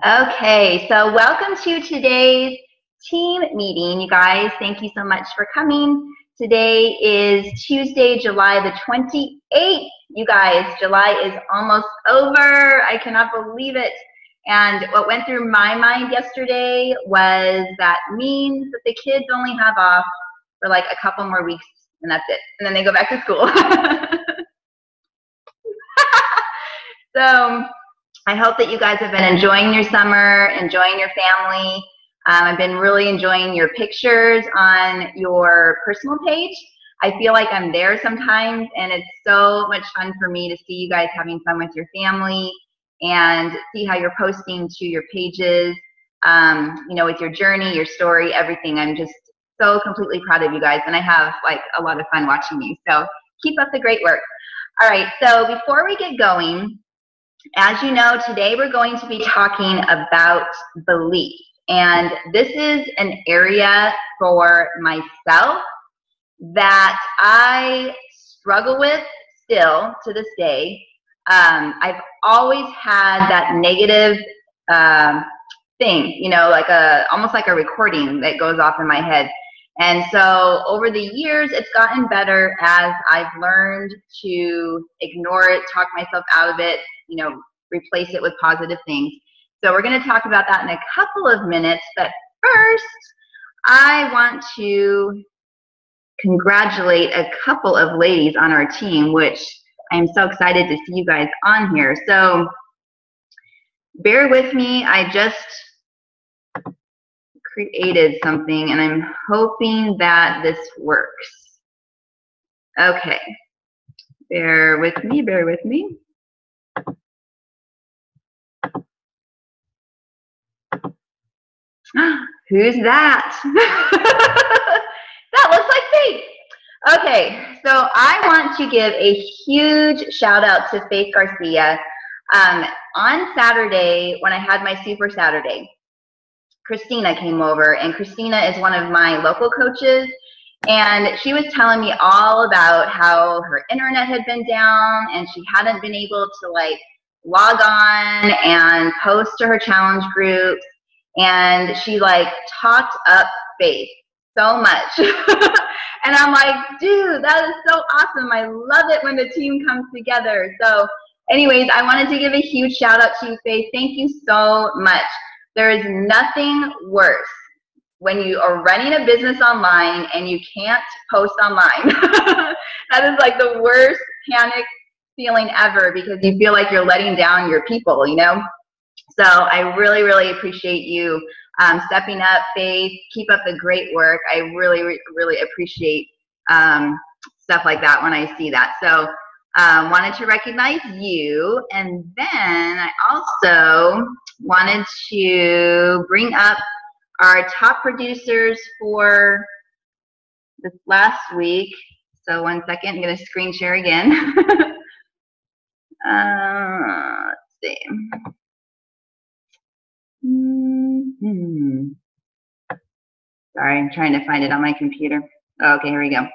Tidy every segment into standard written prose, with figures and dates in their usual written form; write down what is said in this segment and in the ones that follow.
Okay, so welcome to today's team meeting, you guys. Thank you so much for coming. Today is Tuesday, July the 28th. You guys, July is almost over. I cannot believe it. And what went through my mind yesterday was that means that the kids only have off for like a couple more weeks, and that's it. And then they go back to school. So I hope that you guys have been enjoying your summer, enjoying your family. I've been really enjoying your pictures on your personal page. I feel like I'm there sometimes, and it's so much fun for me to see you guys having fun with your family and see how you're posting to your pages, with your journey, your story, everything. I'm just so completely proud of you guys, and I have like a lot of fun watching you. So keep up the great work. All right, so before we get going, as you know, today we're going to be talking about belief. And this is an area for myself that I struggle with still to this day. I've always had that negative thing, like almost like a recording that goes off in my head. And so over the years, it's gotten better as I've learned to ignore it, talk myself out of it, replace it with positive things. So we're going to talk about that in a couple of minutes. But first, I want to congratulate a couple of ladies on our team, which I'm so excited to see you guys on here. So bear with me. I just created something, and I'm hoping that this works. Okay. Bear with me. Bear with me. Who's that? That looks like Faith. Okay, so I want to give a huge shout out to Faith Garcia. On Saturday, when I had my Super Saturday, Christina came over, and Christina is one of my local coaches, and she was telling me all about how her internet had been down and she hadn't been able to log on and post to her challenge groups. And she talked up Faith so much. And I'm like, dude, that is so awesome. I love it when the team comes together. So anyways, I wanted to give a huge shout out to you, Faith. Thank you so much. There is nothing worse when you are running a business online and you can't post online. That is like the worst panic feeling ever, because you feel like you're letting down your people, So I really, really appreciate you stepping up, Faith. Keep up the great work. I really, really appreciate stuff like that when I see that. So wanted to recognize you. And then I also wanted to bring up our top producers for this last week. So one second, I'm going to screen share again. Let's see. Sorry, I'm trying to find it on my computer. Oh, okay, here we go.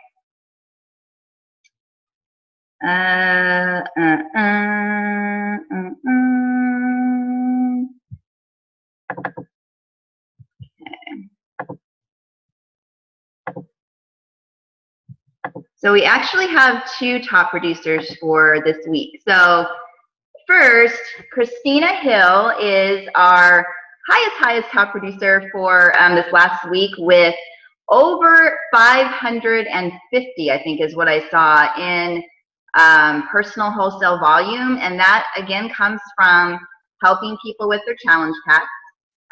So we actually have two top producers for this week. So first, Christina Hill is our highest top producer for this last week, with over 550, I think is what I saw, in personal wholesale volume. And that again comes from helping people with their challenge packs.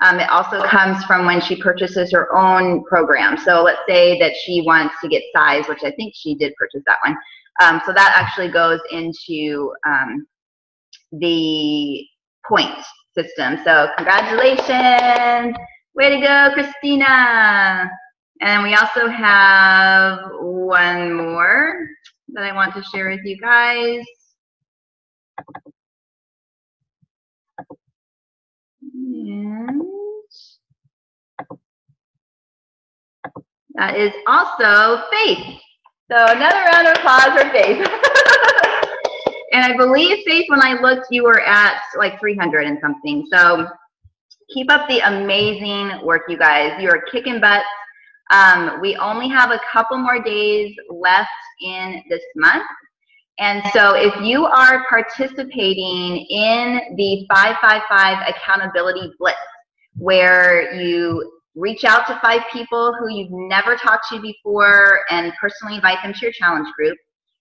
It also comes from when she purchases her own program. So let's say that she wants to get size, which I think she did purchase that one. So that actually goes into the point system. So congratulations. Way to go, Christina. And we also have one more that I want to share with you guys. And that is also Faith. So another round of applause for Faith. And I believe, Faith, when I looked, you were at like 300 and something. So Keep up the amazing work, you guys. You are kicking butts. We only have a couple more days left in this month. And so if you are participating in the 555 Accountability Blitz, where you reach out to 5 people who you've never talked to before and personally invite them to your challenge group,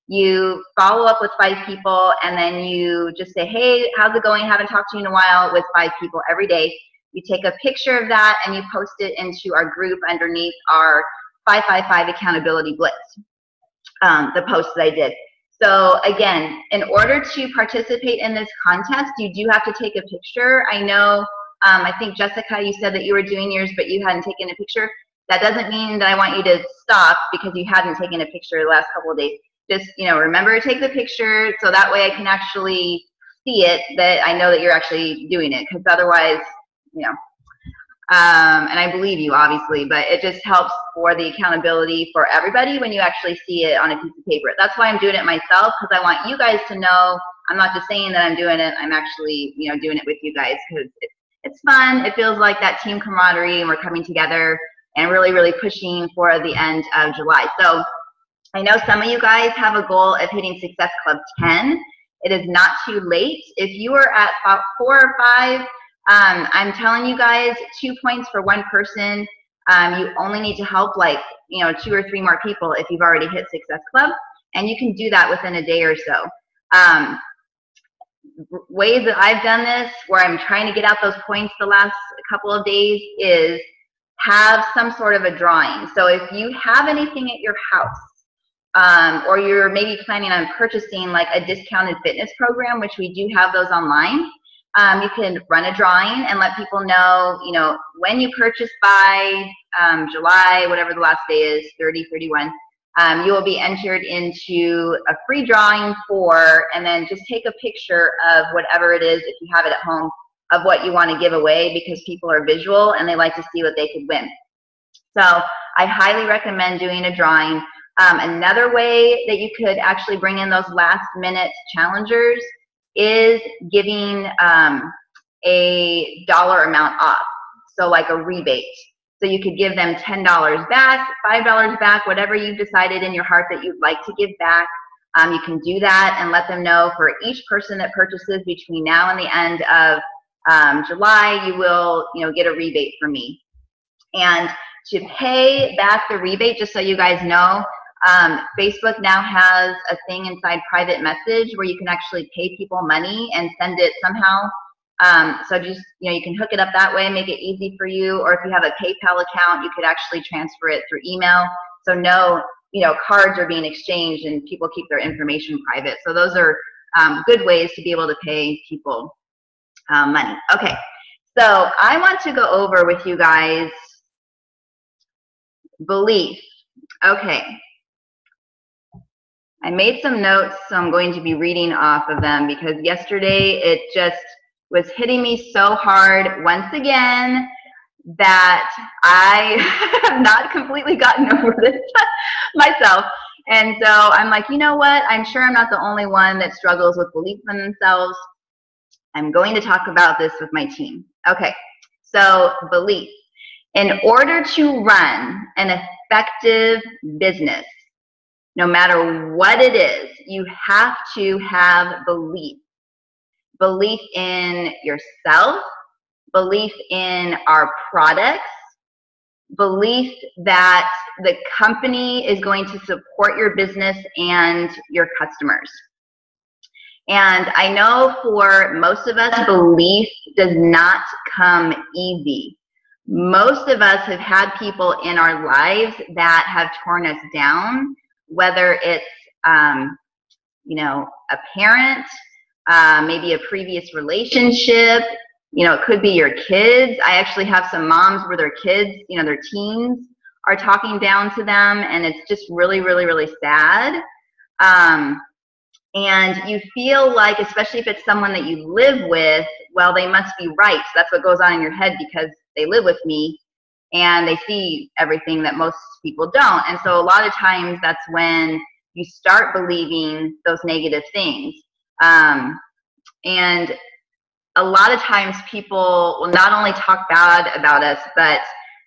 you follow up with 5 people, and then you just say, hey, how's it going? Haven't talked to you in a while, with 5 people every day. You take a picture of that and you post it into our group underneath our 555 Accountability Blitz, the post that I did. So again, in order to participate in this contest, you do have to take a picture. I know, I think Jessica, you said that you were doing yours, but you hadn't taken a picture. That doesn't mean that I want you to stop because you hadn't taken a picture the last couple of days. Just, you know, remember to take the picture so that way I can actually see it, that I know that you're actually doing it, because otherwise, you know, and I believe you, obviously, but it just helps for the accountability for everybody when you actually see it on a piece of paper. That's why I'm doing it myself, because I want you guys to know I'm not just saying that I'm doing it, I'm actually, you know, doing it with you guys, because it's fun. It feels like that team camaraderie, and we're coming together and really, really pushing for the end of July. So I know some of you guys have a goal of hitting Success Club 10. It is not too late. If you are at about 4 or 5, I'm telling you guys, 2 points for one person. You only need to help like, you know, 2 or 3 more people if you've already hit Success Club, and you can do that within a day or so. Ways that I've done this, where I'm trying to get out those points the last couple of days, is have some sort of a drawing. So if you have anything at your house, or you're maybe planning on purchasing like a discounted fitness program, which we do have those online, you can run a drawing and let people know, you know, when you purchase by July, whatever the last day is, 30, 31, you will be entered into a free drawing for, and then just take a picture of whatever it is, if you have it at home, of what you want to give away, because people are visual and they like to see what they could win. So I highly recommend doing a drawing. Another way that you could actually bring in those last minute challengers is giving a dollar amount off, so like a rebate. So you could give them $10 back, $5 back, whatever you've decided in your heart that you'd like to give back. You can do that and let them know for each person that purchases between now and the end of July, you will, you know, get a rebate from me. And to pay back the rebate, just so you guys know, Facebook now has a thing inside private message where you can actually pay people money and send it somehow. So just, you know, you can hook it up that way, make it easy for you. Or if you have a PayPal account, you could actually transfer it through email. So no, you know, cards are being exchanged and people keep their information private. So those are good ways to be able to pay people money. Okay, so I want to go over with you guys belief. Okay. I made some notes, so I'm going to be reading off of them, because yesterday it just was hitting me so hard once again that I have not completely gotten over this myself. And so I'm like, you know what? I'm sure I'm not the only one that struggles with belief in themselves. I'm going to talk about this with my team. Okay, so belief. In order to run an effective business, no matter what it is, you have to have belief. Belief in yourself, belief in our products, belief that the company is going to support your business and your customers. And I know for most of us, belief does not come easy. Most of us have had people in our lives that have torn us down, whether it's, you know, a parent, maybe a previous relationship, you know, it could be your kids. I actually have some moms where their kids, you know, their teens are talking down to them, and it's just really, really, really sad. And you feel like, especially if it's someone that you live with, well, they must be right. So that's what goes on in your head, because they live with me and they see everything that most people don't. And so a lot of times that's when you start believing those negative things. And a lot of times people will not only talk bad about us, but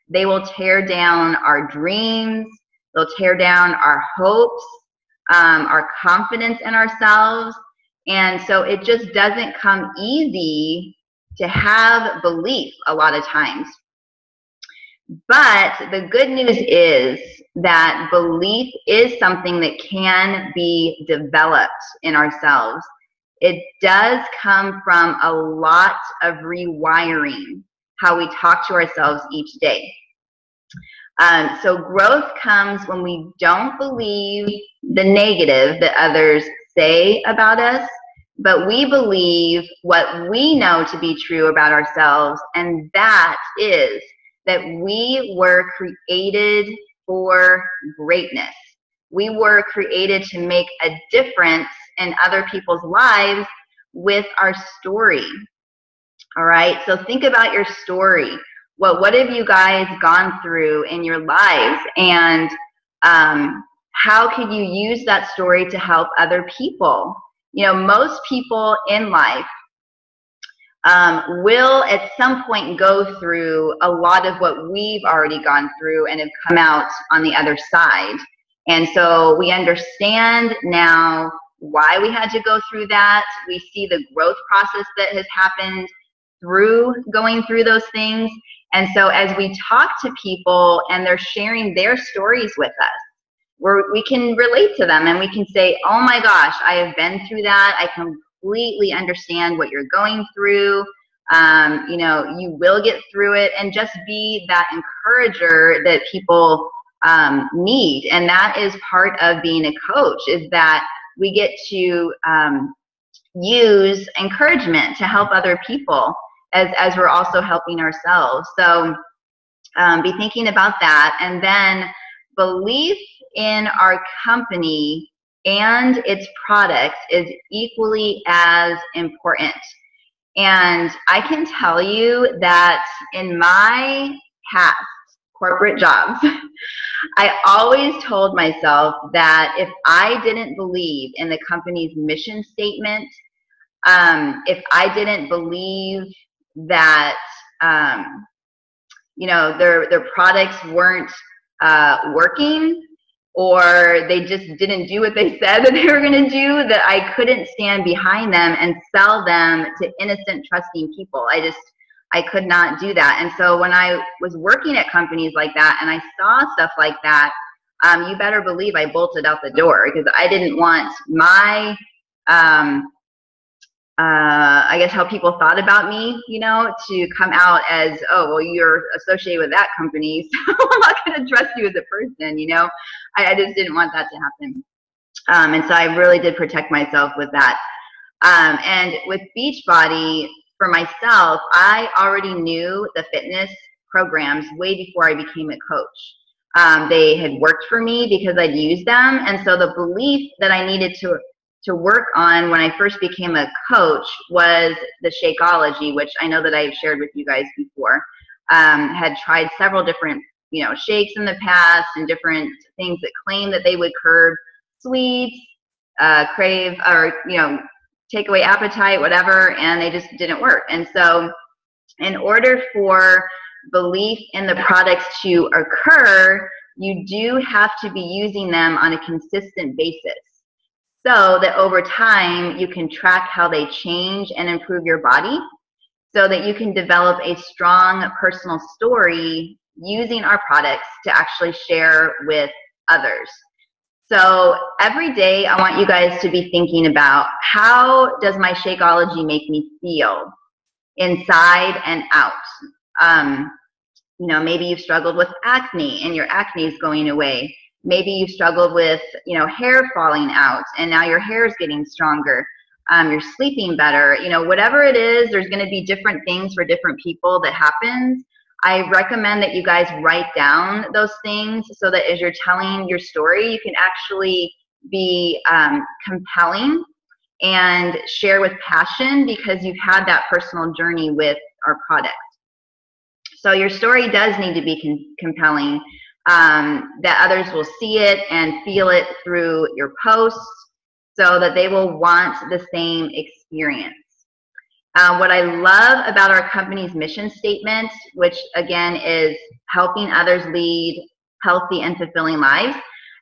they will tear down our dreams, they'll tear down our hopes, our confidence in ourselves. And so it just doesn't come easy to have belief a lot of times. But the good news is that belief is something that can be developed in ourselves. It does come from a lot of rewiring how we talk to ourselves each day. So growth comes when we don't believe the negative that others say about us, but we believe what we know to be true about ourselves, and that is that we were created for greatness. We were created to make a difference in other people's lives with our story. All right, so think about your story. What have you guys gone through in your lives, and how could you use that story to help other people? You know, most people in life will at some point go through a lot of what we've already gone through and have come out on the other side. And so we understand now why we had to go through that. We see the growth process that has happened through going through those things. And so as we talk to people and they're sharing their stories with us, we can relate to them and we can say, oh my gosh, I have been through that. I completely understand what you're going through. You know, you will get through it, and just be that encourager that people need. And that is part of being a coach, is that we get to use encouragement to help other people as we're also helping ourselves. So be thinking about that. And then belief in our company and its products is equally as important. And I can tell you that in my past corporate jobs, I always told myself that if I didn't believe in the company's mission statement, if I didn't believe that you know, their products weren't working, or they just didn't do what they said that they were going to do, that I couldn't stand behind them and sell them to innocent, trusting people. I could not do that. And so when I was working at companies like that and I saw stuff like that, you better believe I bolted out the door, because I didn't want my I guess how people thought about me, you know, to come out as, oh, well, you're associated with that company, so I'm not going to trust you as a person, you know. I just didn't want that to happen. And so I really did protect myself with that. And with Beachbody, for myself, I already knew the fitness programs way before I became a coach. They had worked for me because I'd used them. And so the belief that I needed to work on when I first became a coach was the Shakeology, which I know that I've shared with you guys before. Had tried several different, you know, shakes in the past, and different things that claim that they would curb sweets, crave, or, you know, take away appetite, whatever, and they just didn't work. And so in order for belief in the products to occur, you do have to be using them on a consistent basis, so that over time you can track how they change and improve your body, so that you can develop a strong personal story using our products to actually share with others. So every day I want you guys to be thinking about, how does my Shakeology make me feel inside and out? You know, maybe you've struggled with acne and your acne is going away. Maybe you struggled with, you know, hair falling out and now your hair is getting stronger. You're sleeping better. You know, whatever it is, there's going to be different things for different people that happens. I recommend that you guys write down those things, so that as you're telling your story, you can actually be compelling and share with passion, because you've had that personal journey with our product. So your story does need to be compelling, that others will see it and feel it through your posts, so that they will want the same experience. What I love about our company's mission statement, which again is helping others lead healthy and fulfilling lives,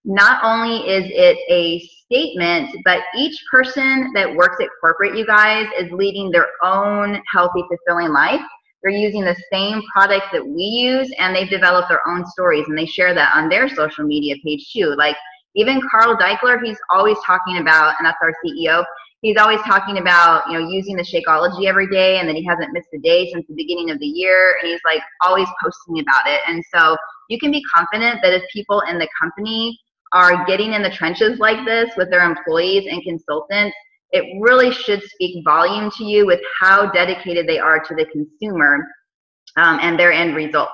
not only is it a statement, but each person that works at corporate, you guys, is leading their own healthy, fulfilling life. They're using the same products that we use, and they've developed their own stories, and they share that on their social media page too. Like even Carl Deichler, he's always talking about, and that's our CEO, he's always talking about, you know, using the Shakeology every day, and then he hasn't missed a day since the beginning of the year, and he's like always posting about it. And so you can be confident that if people in the company are getting in the trenches like this with their employees and consultants, it really should speak volume to you with how dedicated they are to the consumer and their end result.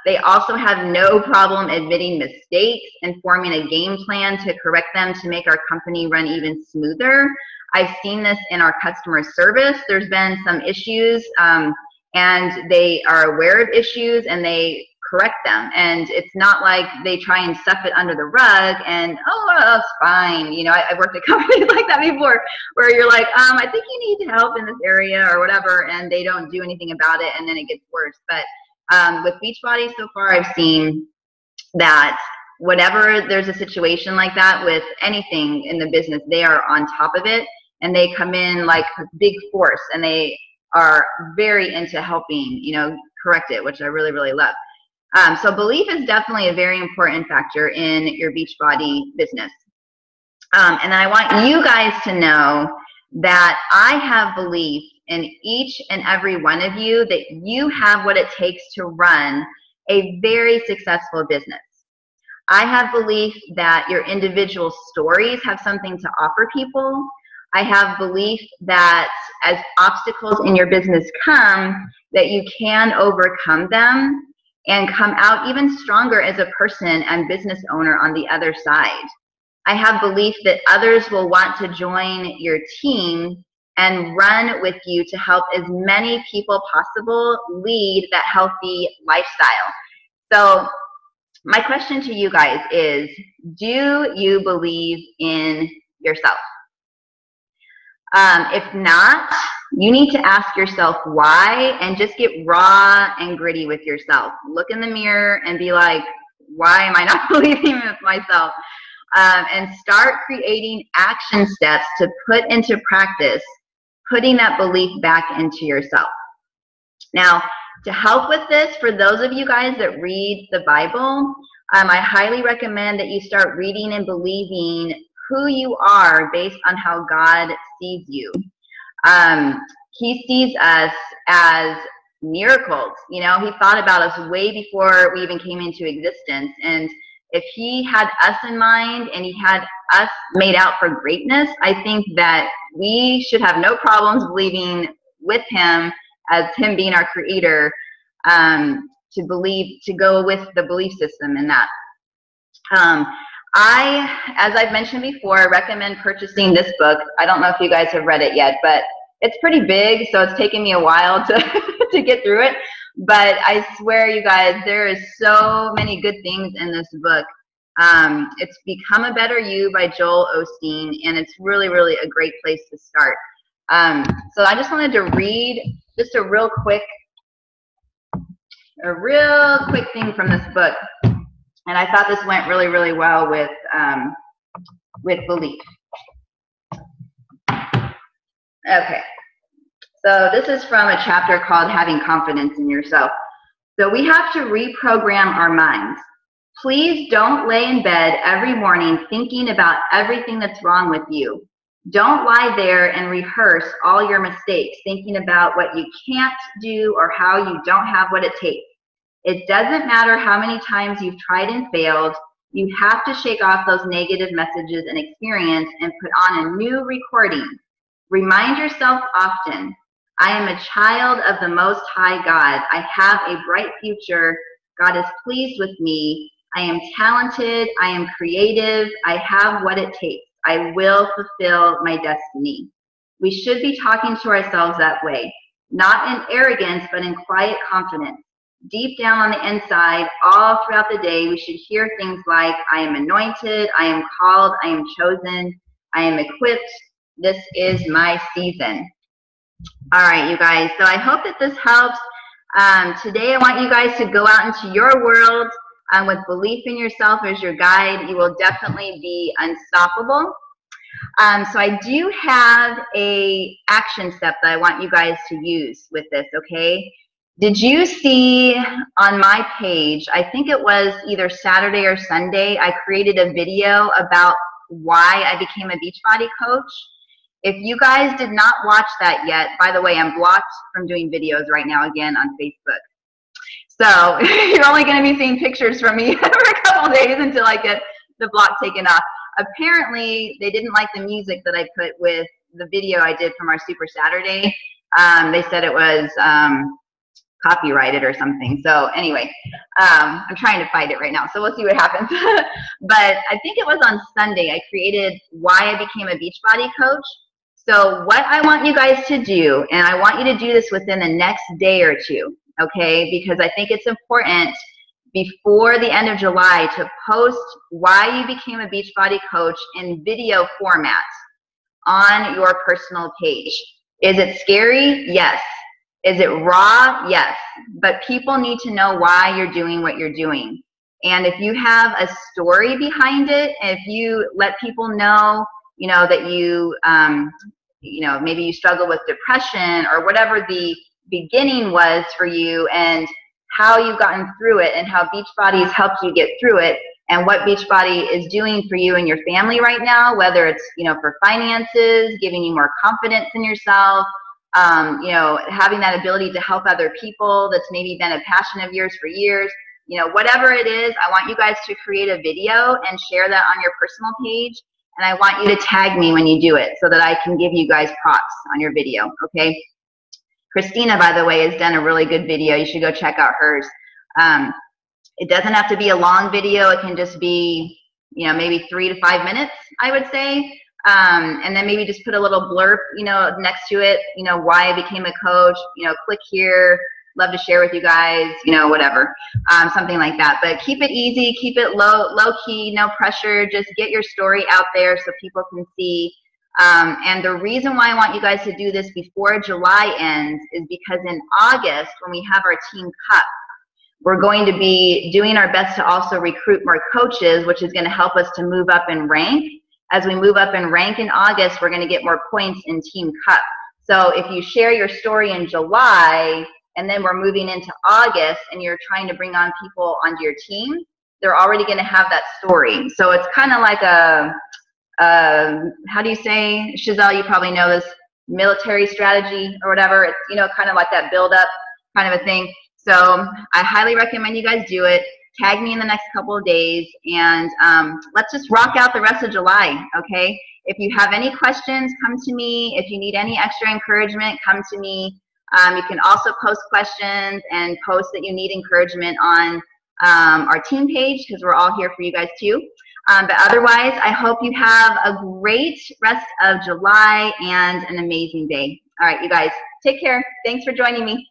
They also have no problem admitting mistakes and forming a game plan to correct them to make our company run even smoother. I've seen this in our customer service. There's been some issues and they are aware of issues and they correct them. And it's not like they try and stuff it under the rug and, oh, that's fine. You know, I've worked at companies like that before where you're like, I think you need help in this area or whatever, and they don't do anything about it and then it gets worse. But with Beachbody, so far I've seen that whenever there's a situation like that with anything in the business, they are on top of it and they come in like a big force and they are very into helping, you know, correct it, which I really, really love. So belief is definitely a very important factor in your Beachbody business. And then I want you guys to know that I have belief in each and every one of you that you have what it takes to run a very successful business. I have belief that your individual stories have something to offer people. I have belief that as obstacles in your business come, that you can overcome them and come out even stronger as a person and business owner on the other side. I have belief that others will want to join your team and run with you to help as many people possible lead that healthy lifestyle. So my question to you guys is, do you believe in yourself? If not, you need to ask yourself why and just get raw and gritty with yourself. Look in the mirror and be like, why am I not believing in myself? And start creating action steps to put into practice, putting that belief back into yourself. Now, to help with this, for those of you guys that read the Bible, I highly recommend that you start reading and believing who you are based on how God sees you. He sees us as miracles. You know, he thought about us way before we even came into existence. And if he had us in mind and he had us made out for greatness, I think that we should have no problems believing with him as him being our creator, to believe, to go with the belief system in that. As I've mentioned before, recommend purchasing this book. I don't know if you guys have read it yet, but it's pretty big, so it's taken me a while to get through it. But I swear, you guys, there is so many good things in this book. It's Become a Better You by Joel Osteen, and it's really, really a great place to start. So I just wanted to read just a real quick thing from this book. And I thought this went really, really well with belief. Okay, so this is from a chapter called Having Confidence in Yourself. So we have to reprogram our minds. Please don't lay in bed every morning thinking about everything that's wrong with you. Don't lie there and rehearse all your mistakes, thinking about what you can't do or how you don't have what it takes. It doesn't matter how many times you've tried and failed. You have to shake off those negative messages and experience and put on a new recording. Remind yourself often, I am a child of the Most High God. I have a bright future. God is pleased with me. I am talented. I am creative. I have what it takes. I will fulfill my destiny. We should be talking to ourselves that way, not in arrogance, but in quiet confidence. Deep down on the inside, all throughout the day, we should hear things like, I am anointed, I am called, I am chosen, I am equipped, this is my season. All right, you guys. So I hope that this helps. Today, I want you guys to go out into your world with belief in yourself as your guide. You will definitely be unstoppable. So I do have a action step that I want you guys to use with this, okay? Did you see on my page, I think it was either Saturday or Sunday, I created a video about why I became a Beachbody coach? If you guys did not watch that yet, by the way, I'm blocked from doing videos right now again on Facebook. So you're only going to be seeing pictures from me for a couple days until I get the block taken off. Apparently, they didn't like the music that I put with the video I did from our Super Saturday. They said it was copyrighted or something. So anyway, I'm trying to fight it right now. So we'll see what happens. But I think it was on Sunday I created why I became a Beachbody coach. So what I want you guys to do, and I want you to do this within the next day or two, okay? Because I think it's important before the end of July to post why you became a Beachbody coach in video format on your personal page. Is it scary? Yes. Is it raw? Yes. But people need to know why you're doing what you're doing. And if you have a story behind it, if you let people know, you know, that you know, maybe you struggle with depression or whatever the beginning was for you and how you've gotten through it and how Beachbody has helped you get through it and what Beachbody is doing for you and your family right now, whether it's, you know, for finances, giving you more confidence in yourself, you know, having that ability to help other people that's maybe been a passion of yours for years, you know, whatever it is, I want you guys to create a video and share that on your personal page. And I want you to tag me when you do it so that I can give you guys props on your video, okay? Christina, by the way, has done a really good video. You should go check out hers. It doesn't have to be a long video. It can just be, you know, maybe 3 to 5 minutes, I would say. And then maybe just put a little blurb, you know, next to it, you know, why I became a coach, you know, click here, love to share with you guys, you know, whatever, something like that. But keep it easy, keep it low key, no pressure. Just get your story out there so people can see. And the reason why I want you guys to do this before July ends is because in August, when we have our Team Cup, we're going to be doing our best to also recruit more coaches, which is going to help us to move up in rank. As we move up in rank in August, we're going to get more points in Team Cup. So if you share your story in July, and then we're moving into August, and you're trying to bring on people onto your team, they're already going to have that story. So it's kind of like a, how do you say, Chazelle, you probably know this, military strategy or whatever. It's, you know, kind of like that build up kind of a thing. So I highly recommend you guys do it. Tag me in the next couple of days, and let's just rock out the rest of July, okay? If you have any questions, come to me. If you need any extra encouragement, come to me. You can also post questions and post that you need encouragement on our team page, because we're all here for you guys too. But otherwise, I hope you have a great rest of July and an amazing day. All right, you guys, take care. Thanks for joining me.